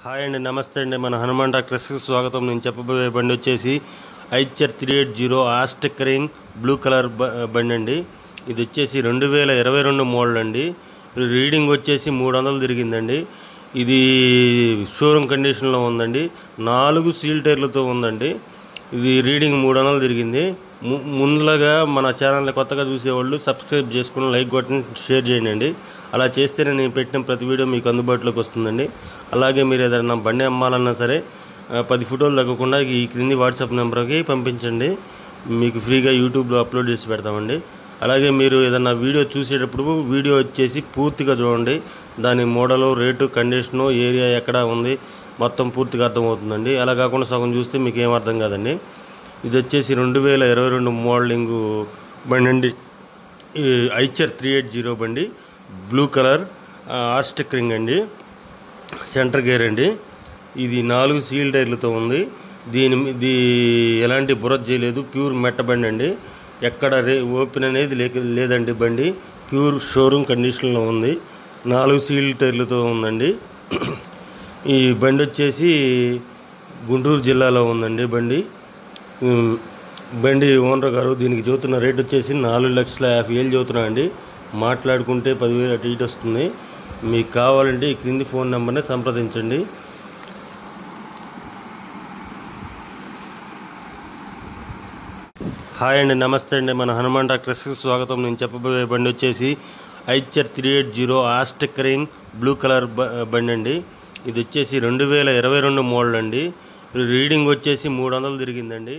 Hi అండి, నమస్తే అండి. మన హనుమాన్ ట్రాక్టర్స్కి స్వాగతం. నేను చెప్పబోయే బండి వచ్చేసి ఐచర్ 380 ఆస్టిక్కరింగ్ బ్లూ కలర్ బండి అండి. ఇది వచ్చేసి 2022 మోడల్ అండి. రీడింగ్ వచ్చేసి 300 తిరిగిందండి. ఇది షోరూమ్ కండిషన్లో ఉందండి. 4 సీల్ టైర్లతో ఉందండి. ఇది రీడింగ్ 300 తిరిగింది. ముందులాగా మన ఛానల్ని కొత్తగా చూసేవాళ్ళు సబ్స్క్రైబ్ చేసుకుని లైక్ కొట్టి షేర్ చేయండి. అలా చేస్తేనే నేను పెట్టిన ప్రతి వీడియో మీకు అందుబాటులోకి వస్తుందండి. అలాగే మీరు ఏదైనా బండి అమ్మాలన్నా సరే 10 ఫోటోలు తగ్గకుండా ఈ క్రింది వాట్సాప్ నెంబర్కి పంపించండి. మీకు ఫ్రీగా యూట్యూబ్లో అప్లోడ్ చేసి పెడతామండి. అలాగే మీరు ఏదైనా వీడియో చూసేటప్పుడు వీడియో వచ్చేసి పూర్తిగా చూడండి. దాని మోడలు, రేటు, కండిషను, ఏరియా ఎక్కడ ఉంది మొత్తం పూర్తిగా అర్థమవుతుందండి. అలా కాకుండా సగం చూస్తే మీకు ఏం అర్థం కాదండి. ఇది వచ్చేసి 2022 మోడలింగు బండి అండి. ఈ ఐచర్ 380 బండి బ్లూ కలర్ ఆస్టిక్కరింగ్ అండి. సెంటర్ గేర్ అండి. ఇది 4 సీల్ టైర్లతో ఉంది. ఇది ఎలాంటి బురద చేయలేదు. ప్యూర్ మెట్ట బండి అండి. ఎక్కడ ఓపెన్ అనేది లేదండి. బండి ప్యూర్ షోరూమ్ కండిషన్లో ఉంది. 4 సీల్ టైర్లతో ఉందండి. ఈ బండి వచ్చేసి గుంటూరు జిల్లాలో ఉందండి. బండి ఓనర్ గారు దీనికి చెబుతున్న రేట్ వచ్చేసి 4,50,000 చెబుతున్నా అండి. మాట్లాడుకుంటే 10,000 అటు ఇటు వస్తుంది. మీకు కావాలంటే ఈ క్రింది ఫోన్ నెంబర్ని సంప్రదించండి. హాయ్ అండి, నమస్తే అండి. మన హనుమాన్ ట్రాక్టర్స్కి స్వాగతం. నేను చెప్పబోయే బండి వచ్చేసి ఐచర్ 380 ఆస్టిక్కరింగ్ బ్లూ కలర్ బండి అండి. ఇది వచ్చేసి 2022 మోడల్ అండి. రీడింగ్ వచ్చేసి 300 తిరిగిందండి.